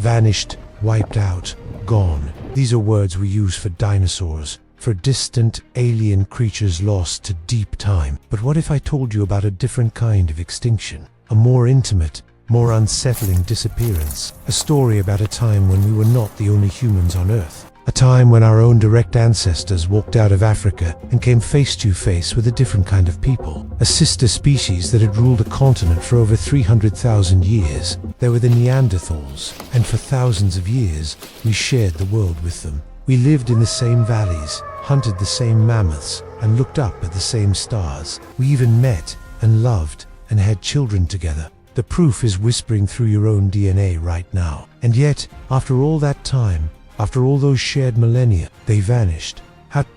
Vanished, wiped out, gone. These are words we use for dinosaurs, for distant, alien creatures lost to deep time. But what if I told you about a different kind of extinction? A more intimate, more unsettling disappearance. A story about a time when we were not the only humans on Earth. A time when our own direct ancestors walked out of Africa and came face to face with a different kind of people. A sister species that had ruled a continent for over 300,000 years. They were the Neanderthals, and for thousands of years, we shared the world with them. We lived in the same valleys, hunted the same mammoths, and looked up at the same stars. We even met and loved and had children together. The proof is whispering through your own DNA right now. And yet, after all that time, after all those shared millennia, they vanished.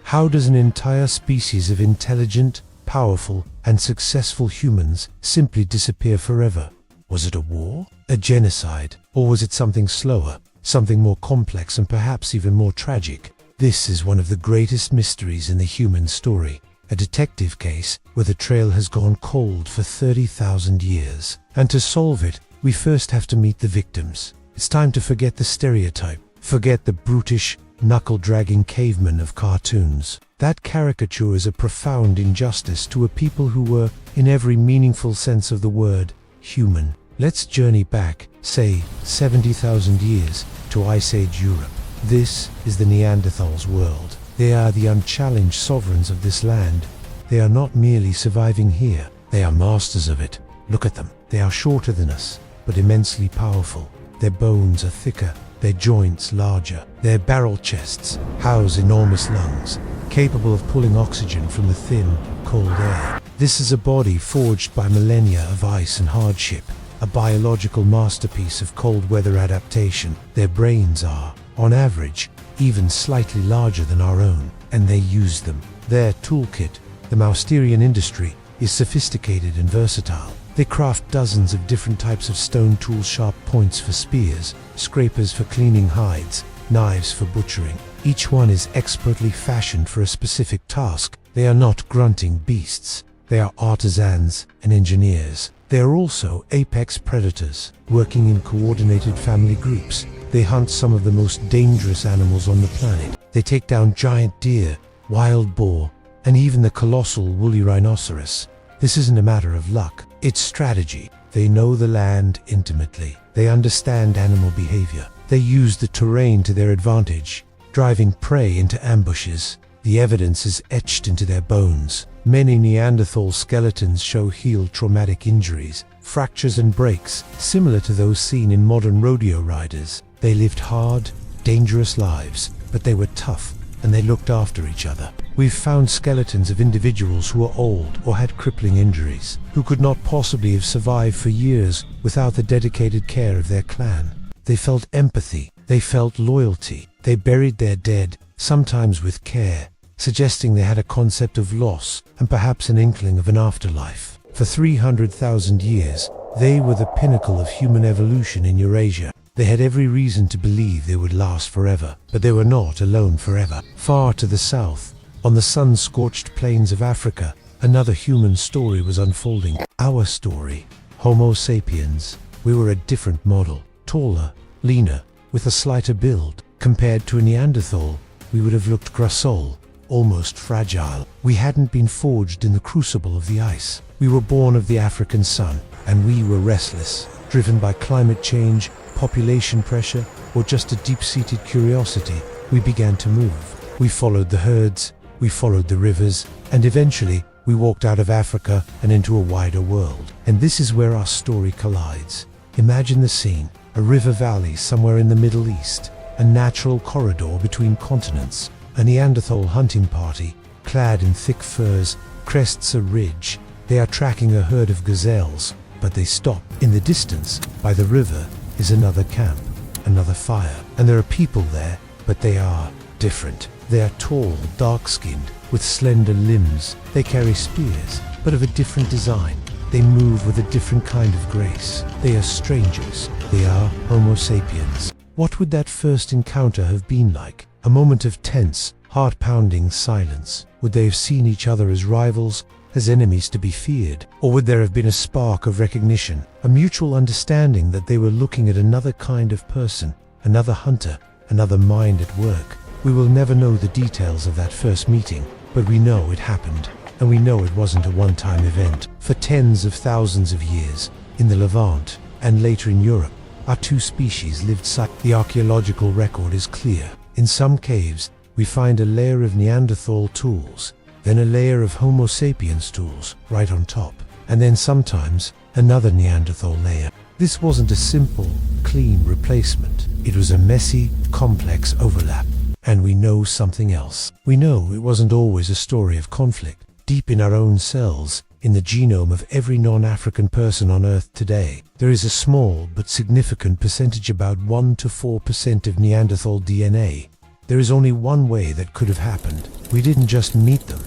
How does an entire species of intelligent, powerful, and successful humans simply disappear forever? Was it a war? A genocide? Or was it something slower? Something more complex and perhaps even more tragic? This is one of the greatest mysteries in the human story. A detective case where the trail has gone cold for 30,000 years. And to solve it, we first have to meet the victims. It's time to forget the stereotype. Forget the brutish, knuckle-dragging cavemen of cartoons. That caricature is a profound injustice to a people who were, in every meaningful sense of the word, human. Let's journey back, say, 70,000 years to Ice Age Europe. This is the Neanderthals' world. They are the unchallenged sovereigns of this land. They are not merely surviving here. They are masters of it. Look at them. They are shorter than us, but immensely powerful. Their bones are thicker, their joints larger. Their barrel chests house enormous lungs, capable of pulling oxygen from the thin, cold air. This is a body forged by millennia of ice and hardship, a biological masterpiece of cold weather adaptation. Their brains are, on average, even slightly larger than our own, and they use them. Their toolkit, the Mousterian industry, is sophisticated and versatile. They craft dozens of different types of stone tools, sharp points for spears, scrapers for cleaning hides, knives for butchering. Each one is expertly fashioned for a specific task. They are not grunting beasts. They are artisans and engineers. They are also apex predators, working in coordinated family groups. They hunt some of the most dangerous animals on the planet. They take down giant deer, wild boar, and even the colossal woolly rhinoceros. This isn't a matter of luck, it's strategy. They know the land intimately. They understand animal behavior. They use the terrain to their advantage, driving prey into ambushes. The evidence is etched into their bones. Many Neanderthal skeletons show healed traumatic injuries, fractures and breaks, similar to those seen in modern rodeo riders. They lived hard, dangerous lives, but they were tough, and they looked after each other. We've found skeletons of individuals who were old or had crippling injuries, who could not possibly have survived for years without the dedicated care of their clan. They felt empathy, they felt loyalty, they buried their dead, sometimes with care, suggesting they had a concept of loss and perhaps an inkling of an afterlife. For 300,000 years, they were the pinnacle of human evolution in Eurasia. They had every reason to believe they would last forever, but they were not alone forever. Far to the south, on the sun-scorched plains of Africa, another human story was unfolding. Our story. Homo Sapiens. We were a different model. Taller, leaner, with a slighter build. Compared to a Neanderthal, we would have looked gracile, almost fragile. We hadn't been forged in the crucible of the ice. We were born of the African sun, and we were restless, driven by climate change, population pressure, or just a deep-seated curiosity. We began to move. We followed the herds, we followed the rivers, and eventually we walked out of Africa and into a wider world. And this is where our story collides. Imagine the scene, a river valley somewhere in the Middle East, a natural corridor between continents, a Neanderthal hunting party, clad in thick furs, crests a ridge. They are tracking a herd of gazelles, but they stop. In the distance, by the river, is another camp, another fire, and there are people there, but they are different. They are tall, dark-skinned, with slender limbs. They carry spears, but of a different design. They move with a different kind of grace. They are strangers. They are Homo Sapiens. What would that first encounter have been like? A moment of tense, heart-pounding silence. Would they have seen each other as rivals, as enemies to be feared? Or would there have been a spark of recognition, a mutual understanding that they were looking at another kind of person, another hunter, another mind at work? We will never know the details of that first meeting, but we know it happened, and we know it wasn't a one-time event. For tens of thousands of years, in the Levant, and later in Europe, our two species lived side. The archaeological record is clear. In some caves, we find a layer of Neanderthal tools, then a layer of Homo Sapiens tools right on top, and then sometimes another Neanderthal layer. This wasn't a simple, clean replacement. It was a messy, complex overlap. And we know something else. We know it wasn't always a story of conflict. Deep in our own cells, in the genome of every non-African person on Earth today, there is a small but significant percentage, about 1 to 4% of Neanderthal DNA. There is only one way that could have happened. We didn't just meet them.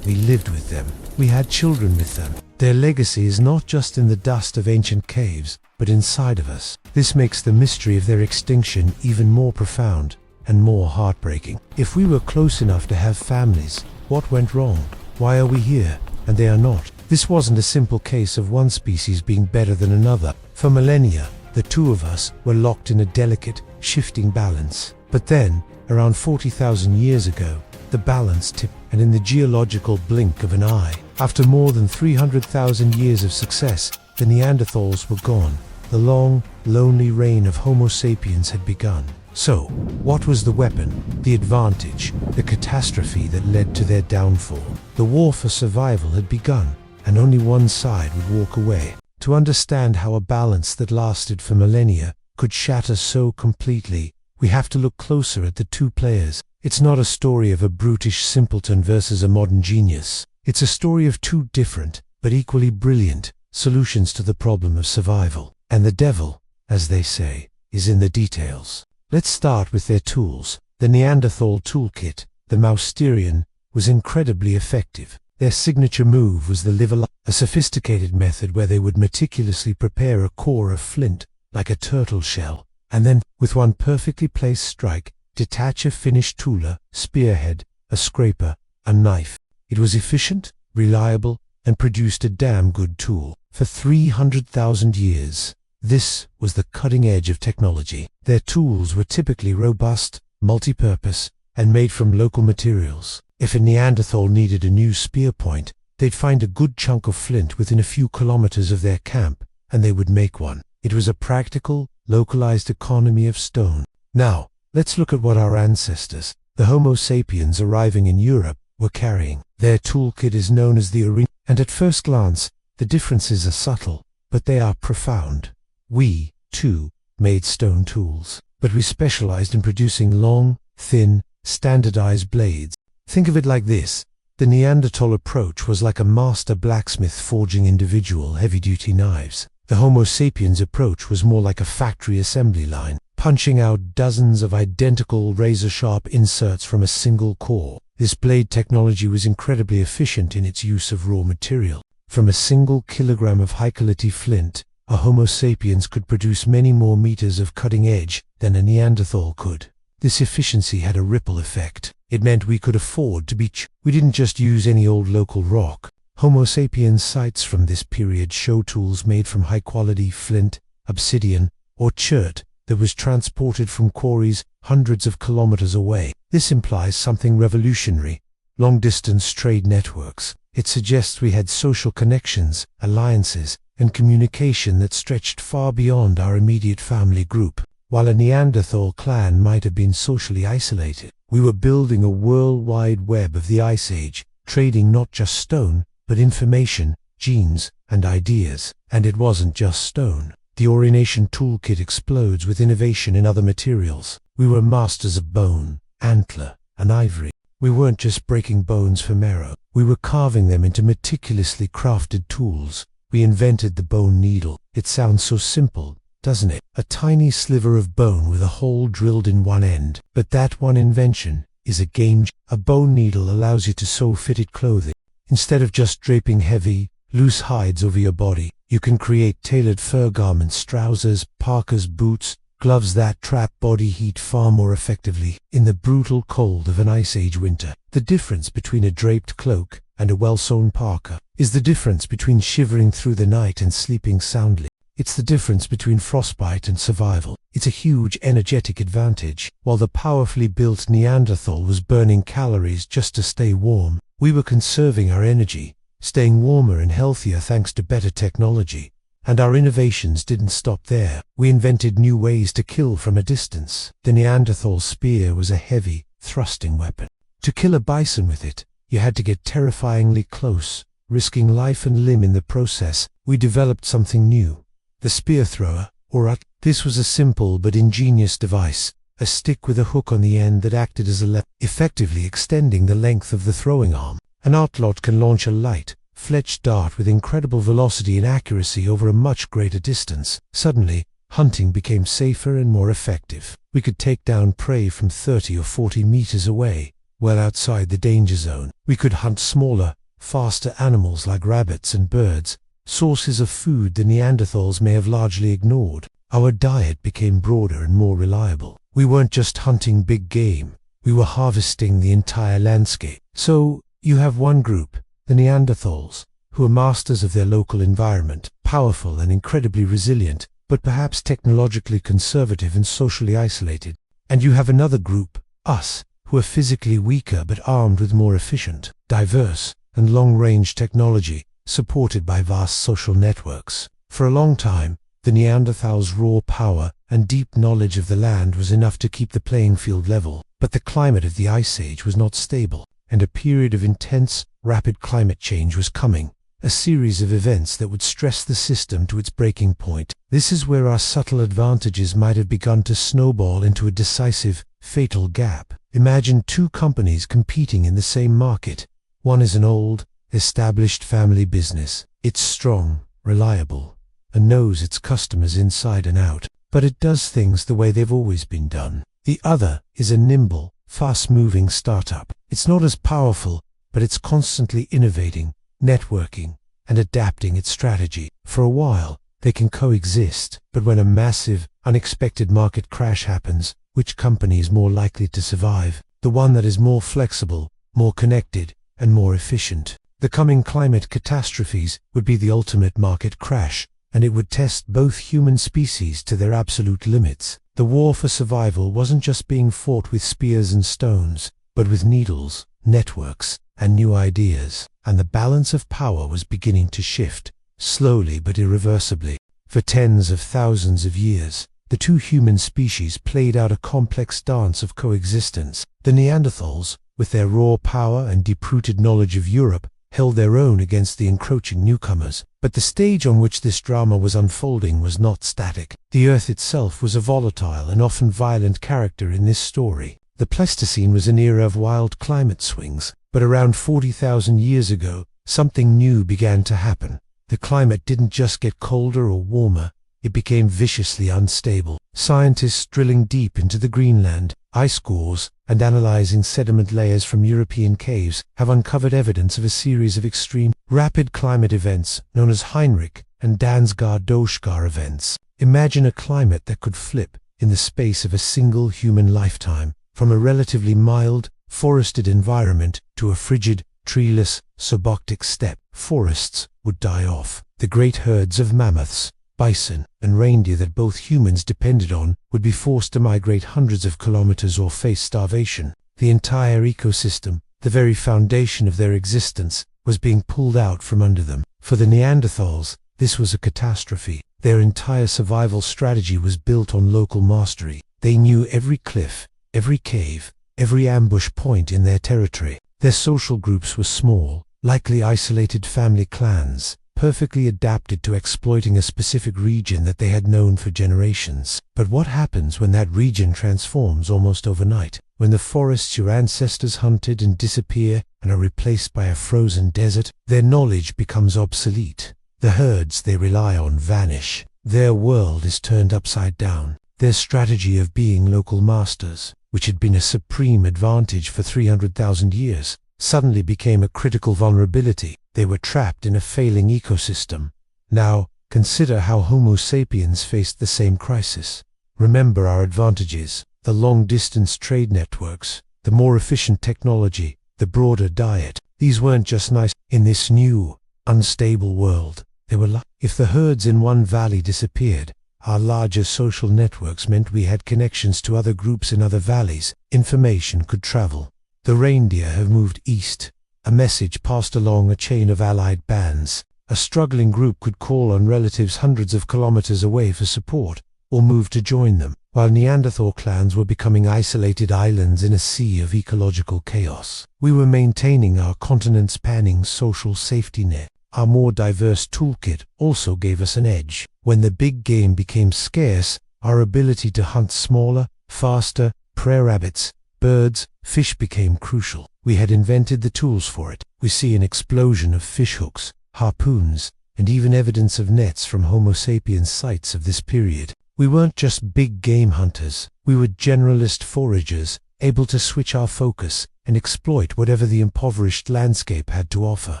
We lived with them. We had children with them. Their legacy is not just in the dust of ancient caves, but inside of us. This makes the mystery of their extinction even more profound and more heartbreaking. If we were close enough to have families, what went wrong? Why are we here, and they are not? This wasn't a simple case of one species being better than another. For millennia, the two of us were locked in a delicate, shifting balance. But then, around 40,000 years ago, the balance tipped, and in the geological blink of an eye, after more than 300,000 years of success, the Neanderthals were gone. The long, lonely reign of Homo sapiens had begun. So, what was the weapon, the advantage, the catastrophe that led to their downfall? The war for survival had begun, and only one side would walk away. To understand how a balance that lasted for millennia could shatter so completely, we have to look closer at the two players. It's not a story of a brutish simpleton versus a modern genius. It's a story of two different, but equally brilliant, solutions to the problem of survival. And the devil, as they say, is in the details. Let's start with their tools. The Neanderthal toolkit, the Mousterian, was incredibly effective. Their signature move was the liver, a sophisticated method where they would meticulously prepare a core of flint, like a turtle shell, and then, with one perfectly placed strike, detach a finished tooler, spearhead, a scraper, a knife. It was efficient, reliable, and produced a damn good tool. For 300,000 years, this was the cutting edge of technology. Their tools were typically robust, multi-purpose, and made from local materials. If a Neanderthal needed a new spear point, they'd find a good chunk of flint within a few kilometers of their camp, and they would make one. It was a practical, localized economy of stone. Now, let's look at what our ancestors, the Homo sapiens arriving in Europe, were carrying. Their toolkit is known as the arena, and at first glance, the differences are subtle, but they are profound. We, too, made stone tools, but we specialized in producing long, thin, standardized blades. Think of it like this. The Neanderthal approach was like a master blacksmith forging individual heavy-duty knives. The Homo sapiens approach was more like a factory assembly line, punching out dozens of identical razor-sharp inserts from a single core. This blade technology was incredibly efficient in its use of raw material. From a single kilogram of high-quality flint, a Homo sapiens could produce many more meters of cutting edge than a Neanderthal could. This efficiency had a ripple effect. It meant we could afford to be We didn't just use any old local rock. Homo sapiens sites from this period show tools made from high-quality flint, obsidian, or chert that was transported from quarries hundreds of kilometers away. This implies something revolutionary: long-distance trade networks. It suggests we had social connections, alliances, and communication that stretched far beyond our immediate family group. While a Neanderthal clan might have been socially isolated, we were building a worldwide web of the Ice Age, trading not just stone, but information, genes, and ideas. And it wasn't just stone. The Aurination toolkit explodes with innovation in other materials. We were masters of bone, antler, and ivory. We weren't just breaking bones for marrow. We were carving them into meticulously crafted tools. We invented the bone needle. It sounds so simple, doesn't it? A tiny sliver of bone with a hole drilled in one end. But that one invention is a game changer. A bone needle allows you to sew fitted clothing. Instead of just draping heavy, loose hides over your body, you can create tailored fur garments, trousers, parkas, boots, gloves that trap body heat far more effectively in the brutal cold of an Ice Age winter. The difference between a draped cloak and a well-sewn parka. Is the difference between shivering through the night and sleeping soundly. It's the difference between frostbite and survival. It's a huge energetic advantage. While the powerfully built Neanderthal was burning calories just to stay warm, we were conserving our energy, staying warmer and healthier thanks to better technology. And our innovations didn't stop there. We invented new ways to kill from a distance. The Neanderthal spear was a heavy, thrusting weapon. To kill a bison with it, you had to get terrifyingly close, risking life and limb in the process. We developed something new. The spear thrower, or atlatl. This was a simple but ingenious device, a stick with a hook on the end that acted as a lever, effectively extending the length of the throwing arm. An atlatl can launch a light, fletched dart with incredible velocity and accuracy over a much greater distance. Suddenly, hunting became safer and more effective. We could take down prey from 30 or 40 meters away, well outside the danger zone. We could hunt smaller, faster animals like rabbits and birds, sources of food the Neanderthals may have largely ignored. Our diet became broader and more reliable. We weren't just hunting big game, we were harvesting the entire landscape. So, you have one group, the Neanderthals, who are masters of their local environment, powerful and incredibly resilient, but perhaps technologically conservative and socially isolated. And you have another group, us, who are physically weaker but armed with more efficient, diverse, and long-range technology, supported by vast social networks. For a long time, the Neanderthals' raw power and deep knowledge of the land was enough to keep the playing field level. But the climate of the Ice Age was not stable, and a period of intense, rapid climate change was coming, a series of events that would stress the system to its breaking point. This is where our subtle advantages might have begun to snowball into a decisive, fatal gap. Imagine two companies competing in the same market. One is an old, established family business. It's strong, reliable, and knows its customers inside and out, but it does things the way they've always been done. The other is a nimble, fast-moving startup. It's not as powerful, but it's constantly innovating, networking, and adapting its strategy. For a while, they can coexist, but when a massive, unexpected market crash happens, which company is more likely to survive? The one that is more flexible, more connected, and more efficient. The coming climate catastrophes would be the ultimate market crash, and it would test both human species to their absolute limits. The war for survival wasn't just being fought with spears and stones, but with needles, networks, and new ideas. And the balance of power was beginning to shift, slowly but irreversibly. For tens of thousands of years, the two human species played out a complex dance of coexistence. The Neanderthals, with their raw power and deep-rooted knowledge of Europe, held their own against the encroaching newcomers. But the stage on which this drama was unfolding was not static. The Earth itself was a volatile and often violent character in this story. The Pleistocene was an era of wild climate swings, but around 40,000 years ago, something new began to happen. The climate didn't just get colder or warmer, it became viciously unstable. Scientists drilling deep into the Greenland, ice cores, and analyzing sediment layers from European caves have uncovered evidence of a series of extreme, rapid climate events known as Heinrich and Dansgaard-Oeschger events. Imagine a climate that could flip in the space of a single human lifetime, from a relatively mild, forested environment to a frigid, treeless, subarctic steppe. Forests would die off. The great herds of mammoths, bison, and reindeer that both humans depended on would be forced to migrate hundreds of kilometers or face starvation. The entire ecosystem, the very foundation of their existence, was being pulled out from under them. For the Neanderthals, this was a catastrophe. Their entire survival strategy was built on local mastery. They knew every cliff, every cave, every ambush point in their territory. Their social groups were small, likely isolated family clans, perfectly adapted to exploiting a specific region that they had known for generations. But what happens when that region transforms almost overnight? When the forests your ancestors hunted and disappear and are replaced by a frozen desert, their knowledge becomes obsolete. The herds they rely on vanish. Their world is turned upside down. Their strategy of being local masters, which had been a supreme advantage for 300,000 years, suddenly became a critical vulnerability. They were trapped in a failing ecosystem. Now, consider how Homo Sapiens faced the same crisis. Remember our advantages: the long-distance trade networks, the more efficient technology, the broader diet. These weren't just nice. In this new, unstable world, they were if the herds in one valley disappeared, our larger social networks meant we had connections to other groups in other valleys. Information could travel. The reindeer have moved east. A message passed along a chain of allied bands. A struggling group could call on relatives hundreds of kilometers away for support, or move to join them, while Neanderthal clans were becoming isolated islands in a sea of ecological chaos. We were maintaining our continent-spanning social safety net. Our more diverse toolkit also gave us an edge. When the big game became scarce, our ability to hunt smaller, faster, prey rabbits, birds, fish became crucial. We had invented the tools for it. We see an explosion of fishhooks, harpoons, and even evidence of nets from Homo sapiens sites of this period. We weren't just big game hunters. We were generalist foragers, able to switch our focus and exploit whatever the impoverished landscape had to offer.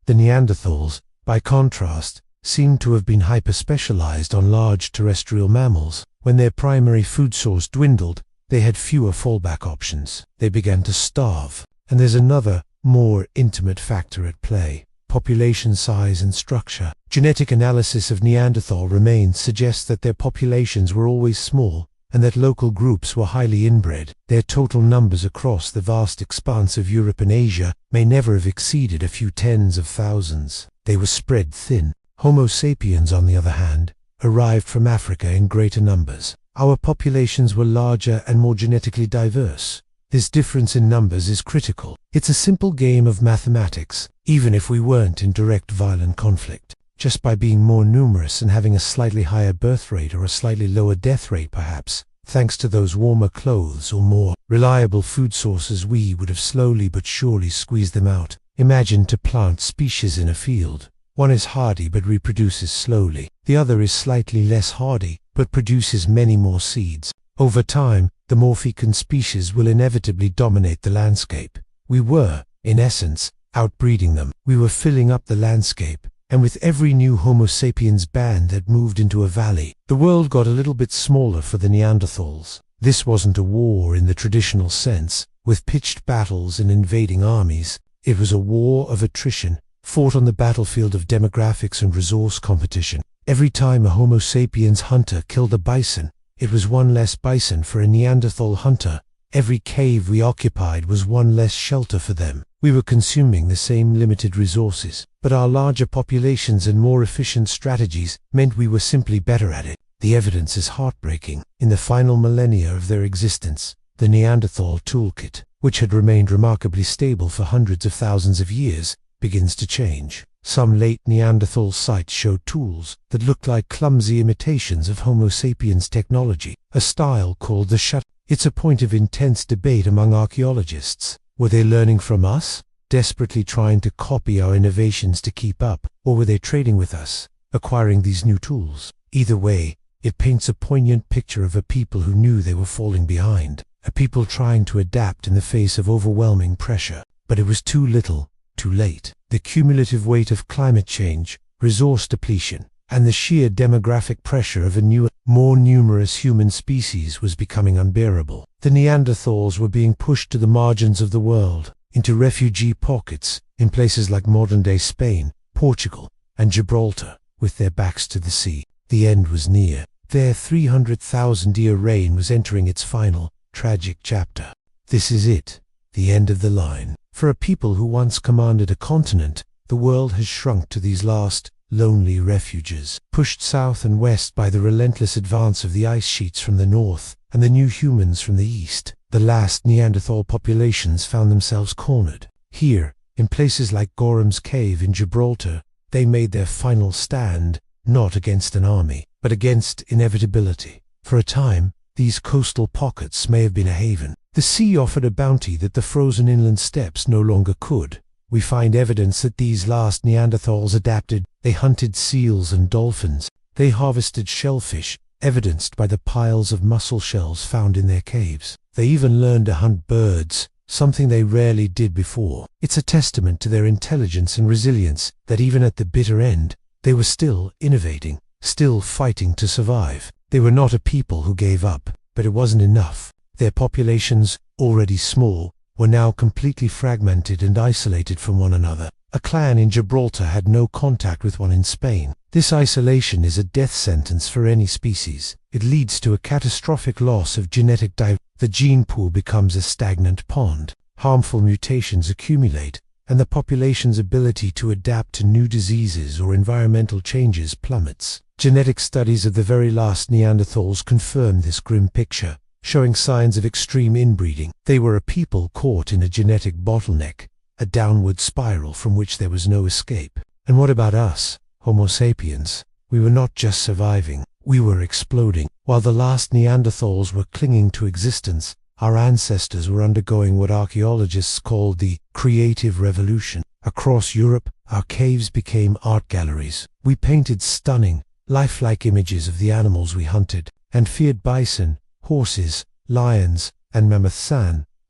The Neanderthals, by contrast, seemed to have been hyper-specialized on large terrestrial mammals. When their primary food source dwindled, they had fewer fallback options. They began to starve. And there's another, more intimate factor at play: population size and structure. Genetic analysis of Neanderthal remains suggests that their populations were always small, and that local groups were highly inbred. Their total numbers across the vast expanse of Europe and Asia may never have exceeded a few tens of thousands. They were spread thin. Homo sapiens, on the other hand, arrived from Africa in greater numbers. Our populations were larger and more genetically diverse. This difference in numbers is critical. It's a simple game of mathematics, even if we weren't in direct violent conflict. Just by being more numerous and having a slightly higher birth rate or a slightly lower death rate perhaps, thanks to those warmer clothes or more reliable food sources, we would have slowly but surely squeezed them out. Imagine to plant species in a field. One is hardy but reproduces slowly. The other is slightly less hardy but produces many more seeds. Over time, the more fecund species will inevitably dominate the landscape. We were, in essence, outbreeding them. We were filling up the landscape, and with every new Homo sapiens band that moved into a valley, the world got a little bit smaller for the Neanderthals. This wasn't a war in the traditional sense, with pitched battles and invading armies. It was a war of attrition, fought on the battlefield of demographics and resource competition. Every time a Homo sapiens hunter killed a bison, it was one less bison for a Neanderthal hunter. Every cave we occupied was one less shelter for them. We were consuming the same limited resources, but our larger populations and more efficient strategies meant we were simply better at it. The evidence is heartbreaking. In the final millennia of their existence, the Neanderthal toolkit, which had remained remarkably stable for hundreds of thousands of years, begins to change. Some late Neanderthal sites showed tools that looked like clumsy imitations of Homo sapiens technology, a style called the shut. It's a point of intense debate among archaeologists. Were they learning from us, desperately trying to copy our innovations to keep up, or were they trading with us, acquiring these new tools? Either way, it paints a poignant picture of a people who knew they were falling behind, a people trying to adapt in the face of overwhelming pressure. But it was too little, too late. The cumulative weight of climate change, resource depletion, and the sheer demographic pressure of a new, more numerous human species was becoming unbearable. The Neanderthals were being pushed to the margins of the world, into refugee pockets, in places like modern-day Spain, Portugal, and Gibraltar, with their backs to the sea. The end was near. Their 300,000-year reign was entering its final, tragic chapter. This is it, the end of the line. For a people who once commanded a continent, the world has shrunk to these last, lonely refuges, pushed south and west by the relentless advance of the ice sheets from the north and the new humans from the east. The last Neanderthal populations found themselves cornered. Here, in places like Gorham's Cave in Gibraltar, they made their final stand, not against an army, but against inevitability. For a time, these coastal pockets may have been a haven. The sea offered a bounty that the frozen inland steppes no longer could. We find evidence that these last Neanderthals adapted. They hunted seals and dolphins. They harvested shellfish, evidenced by the piles of mussel shells found in their caves. They even learned to hunt birds, something they rarely did before. It's a testament to their intelligence and resilience that even at the bitter end, they were still innovating, still fighting to survive. They were not a people who gave up, but it wasn't enough. Their populations, already small, were now completely fragmented and isolated from one another. A clan in Gibraltar had no contact with one in Spain. This isolation is a death sentence for any species. It leads to a catastrophic loss of genetic diversity. The gene pool becomes a stagnant pond. Harmful mutations accumulate, and the population's ability to adapt to new diseases or environmental changes plummets. Genetic studies of the very last Neanderthals confirm this grim picture, showing signs of extreme inbreeding. They were a people caught in a genetic bottleneck, a downward spiral from which there was no escape. And what about us, Homo sapiens? We were not just surviving, we were exploding. While the last Neanderthals were clinging to existence, our ancestors were undergoing what archaeologists call the creative revolution. Across Europe, our caves became art galleries. We painted stunning, lifelike images of the animals we hunted, and feared bison, horses, lions, and mammoths.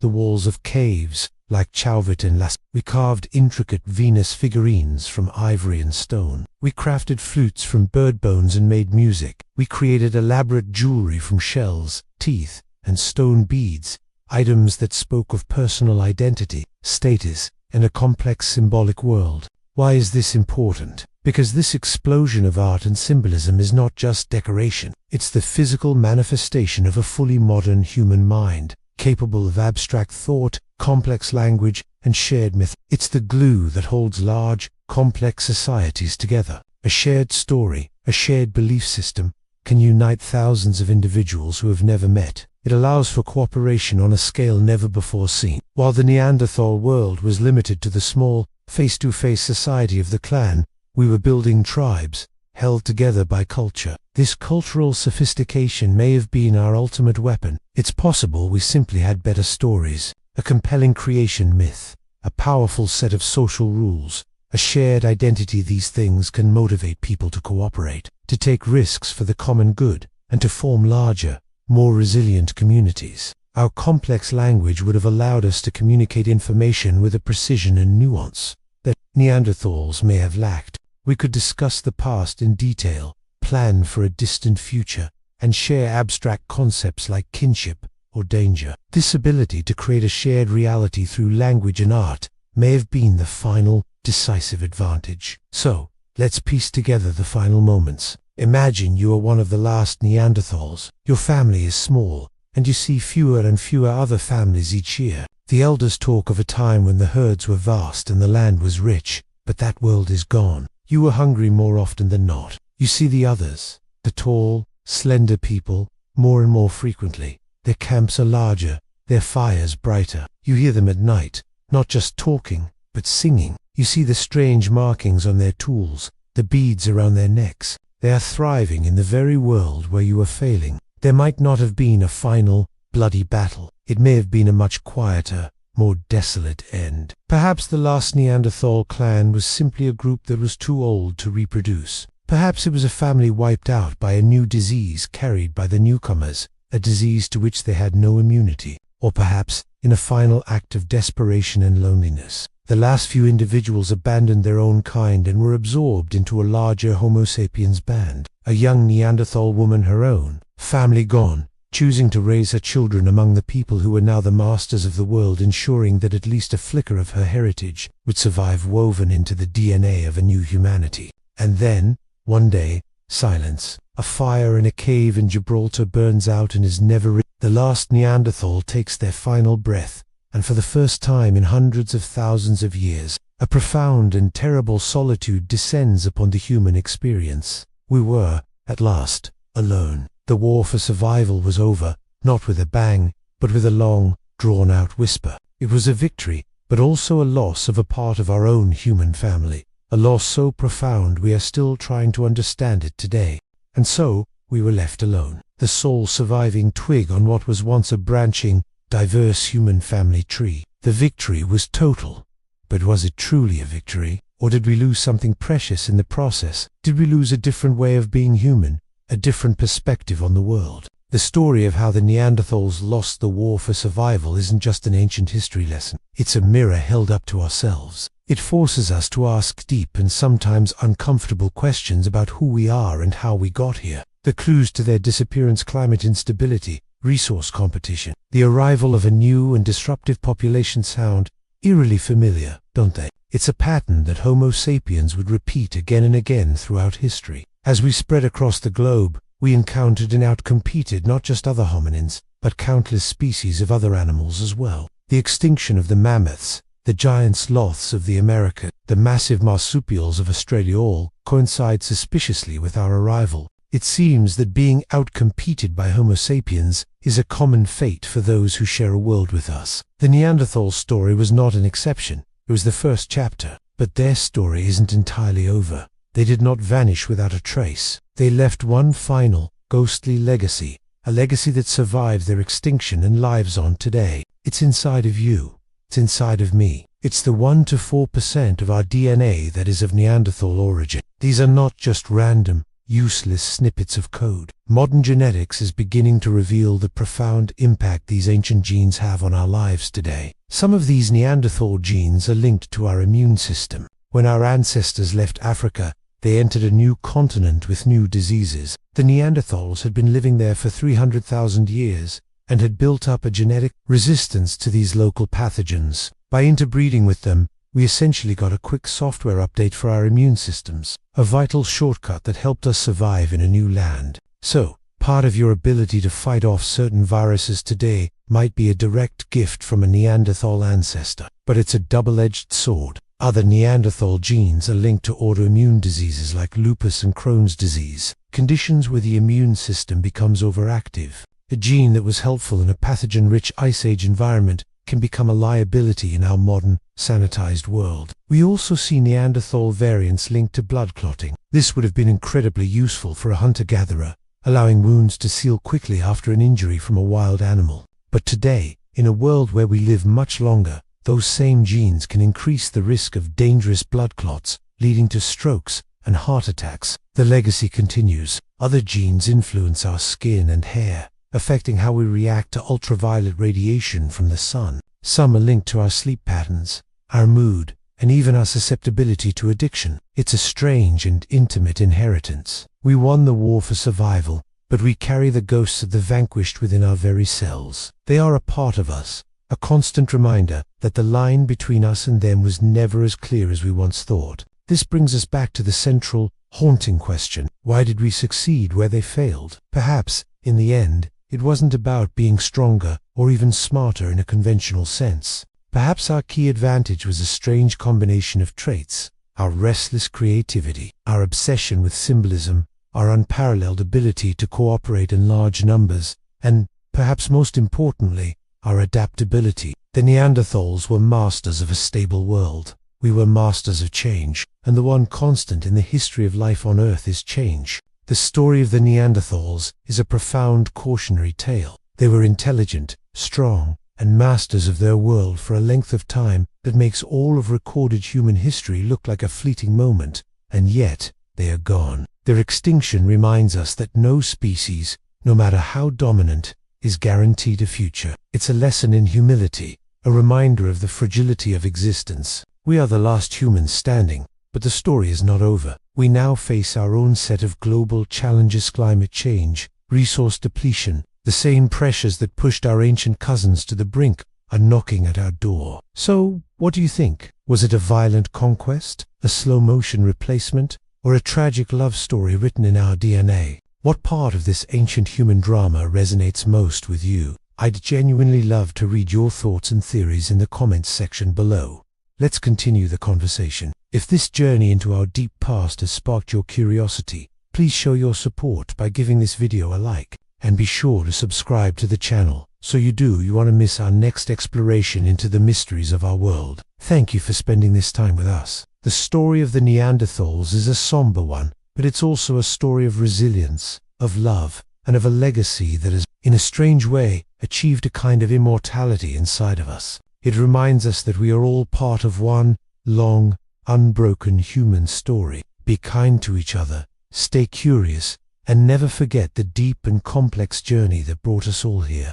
The walls of caves, like Chauvet and Las. We carved intricate Venus figurines from ivory and stone. We crafted flutes from bird bones and made music. We created elaborate jewelry from shells, teeth, and stone beads, items that spoke of personal identity, status, and a complex symbolic world. Why is this important? Because this explosion of art and symbolism is not just decoration. It's the physical manifestation of a fully modern human mind, capable of abstract thought, complex language, and shared myth. It's the glue that holds large, complex societies together. A shared story, a shared belief system, can unite thousands of individuals who have never met. It allows for cooperation on a scale never before seen. While the Neanderthal world was limited to the small, face-to-face society of the clan, we were building tribes, held together by culture. This cultural sophistication may have been our ultimate weapon. It's possible we simply had better stories, a compelling creation myth, a powerful set of social rules, a shared identity. These things can motivate people to cooperate, to take risks for the common good, and to form larger, more resilient communities. Our complex language would have allowed us to communicate information with a precision and nuance that Neanderthals may have lacked. We could discuss the past in detail, plan for a distant future, and share abstract concepts like kinship or danger. This ability to create a shared reality through language and art may have been the final, decisive advantage. So, let's piece together the final moments. Imagine you are one of the last Neanderthals. Your family is small, and you see fewer and fewer other families each year. The elders talk of a time when the herds were vast and the land was rich, but that world is gone. You were hungry more often than not. You see the others, the tall, slender people, more and more frequently. Their camps are larger, their fires brighter. You hear them at night, not just talking, but singing. You see the strange markings on their tools, the beads around their necks. They are thriving in the very world where you are failing. There might not have been a final, bloody battle. It may have been a much quieter, more desolate end. Perhaps the last Neanderthal clan was simply a group that was too old to reproduce. Perhaps it was a family wiped out by a new disease carried by the newcomers, a disease to which they had no immunity. Or perhaps, in a final act of desperation and loneliness, the last few individuals abandoned their own kind and were absorbed into a larger Homo sapiens band. A young Neanderthal woman, her own family gone, choosing to raise her children among the people who were now the masters of the world, ensuring that at least a flicker of her heritage would survive, woven into the DNA of a new humanity. And then, one day, silence. A fire in a cave in Gibraltar burns out and is never. The last Neanderthal takes their final breath, and for the first time in hundreds of thousands of years, a profound and terrible solitude descends upon the human experience. We were, at last, alone. The war for survival was over, not with a bang, but with a long, drawn-out whisper. It was a victory, but also a loss of a part of our own human family, a loss so profound we are still trying to understand it today. And so, we were left alone, the sole surviving twig on what was once a branching, diverse human family tree. The victory was total. But was it truly a victory? Or did we lose something precious in the process? Did we lose a different way of being human? A different perspective on the world? The story of how the Neanderthals lost the war for survival isn't just an ancient history lesson. It's a mirror held up to ourselves. It forces us to ask deep and sometimes uncomfortable questions about who we are and how we got here. The clues to their disappearance: climate instability, resource competition. The arrival of a new and disruptive population sound eerily familiar, don't they? It's a pattern that Homo sapiens would repeat again and again throughout history. As we spread across the globe, we encountered and outcompeted not just other hominins, but countless species of other animals as well. The extinction of the mammoths, the giant sloths of the Americas, the massive marsupials of Australia all coincide suspiciously with our arrival. It seems that being outcompeted by Homo sapiens is a common fate for those who share a world with us. The Neanderthal story was not an exception. It was the first chapter, but their story isn't entirely over. They did not vanish without a trace. They left one final, ghostly legacy, a legacy that survived their extinction and lives on today. It's inside of you. It's inside of me. It's the 1 to 4% of our DNA that is of Neanderthal origin. These are not just random, useless snippets of code. Modern genetics is beginning to reveal the profound impact these ancient genes have on our lives today. Some of these Neanderthal genes are linked to our immune system. When our ancestors left Africa, they entered a new continent with new diseases. The Neanderthals had been living there for 300,000 years and had built up a genetic resistance to these local pathogens. By interbreeding with them, we essentially got a quick software update for our immune systems, a vital shortcut that helped us survive in a new land. So, part of your ability to fight off certain viruses today might be a direct gift from a Neanderthal ancestor, but it's a double-edged sword. Other Neanderthal genes are linked to autoimmune diseases like lupus and Crohn's disease, conditions where the immune system becomes overactive. A gene that was helpful in a pathogen-rich Ice Age environment can become a liability in our modern, sanitized world. We also see Neanderthal variants linked to blood clotting. This would have been incredibly useful for a hunter-gatherer, allowing wounds to seal quickly after an injury from a wild animal. But today, in a world where we live much longer, those same genes can increase the risk of dangerous blood clots, leading to strokes and heart attacks. The legacy continues. Other genes influence our skin and hair, affecting how we react to ultraviolet radiation from the sun. Some are linked to our sleep patterns, our mood, and even our susceptibility to addiction. It's a strange and intimate inheritance. We won the war for survival, but we carry the ghosts of the vanquished within our very cells. They are a part of us, a constant reminder that the line between us and them was never as clear as we once thought. This brings us back to the central, haunting question: why did we succeed where they failed? Perhaps, in the end, it wasn't about being stronger or even smarter in a conventional sense. Perhaps our key advantage was a strange combination of traits: our restless creativity, our obsession with symbolism, our unparalleled ability to cooperate in large numbers, and, perhaps most importantly, our adaptability. The Neanderthals were masters of a stable world. We were masters of change, and the one constant in the history of life on Earth is change. The story of the Neanderthals is a profound cautionary tale. They were intelligent, strong, and masters of their world for a length of time that makes all of recorded human history look like a fleeting moment, and yet they are gone. Their extinction reminds us that no species, no matter how dominant, is guaranteed a future. It's a lesson in humility, a reminder of the fragility of existence. We are the last humans standing, but the story is not over. We now face our own set of global challenges: climate change, resource depletion. The same pressures that pushed our ancient cousins to the brink are knocking at our door. So, what do you think? Was it a violent conquest, a slow-motion replacement, or a tragic love story written in our DNA? What part of this ancient human drama resonates most with you? I'd genuinely love to read your thoughts and theories in the comments section below. Let's continue the conversation. If this journey into our deep past has sparked your curiosity, please show your support by giving this video a like, and be sure to subscribe to the channel so you want to miss our next exploration into the mysteries of our world. Thank you for spending this time with us. The story of the Neanderthals is a somber one, but it's also a story of resilience, of love, and of a legacy that has, in a strange way, achieved a kind of immortality inside of us. It reminds us that we are all part of one long, unbroken human story. Be kind to each other, stay curious, and never forget the deep and complex journey that brought us all here.